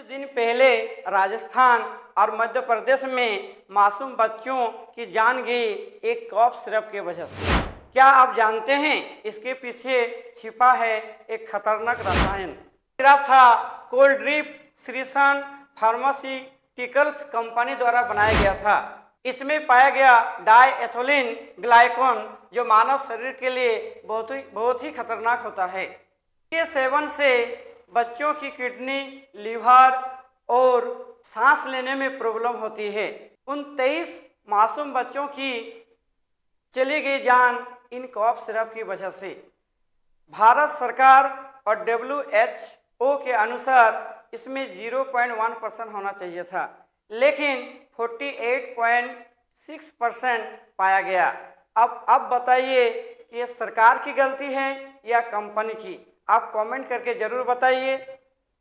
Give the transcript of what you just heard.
दिन पहले राजस्थान और मध्य प्रदेश में मासूम बच्चों की जान गई एक कॉफ सिरप की वजह से। क्या आप जानते हैं इसके पीछे छिपा है एक खतरनाक रसायन? सिरप था cold drip Sresan pharmaceuticals company द्वारा बनाया गया था। इसमें पाया गया डाइएथिलीन ग्लाइकोन, जो मानव शरीर के लिए बहुत ही खतरनाक होता है। इसके सेवन से बच्चों की किडनी, लीवर और सांस लेने में प्रॉब्लम होती है। उन 23 मासूम बच्चों की चली गई जान इन कॉफ सिरप की वजह से। भारत सरकार और WHO के अनुसार इसमें 0.1% होना चाहिए था, लेकिन 48.6% पाया गया। अब बताइए कि ये सरकार की गलती है या कंपनी की? आप कमेंट करके ज़रूर बताइए।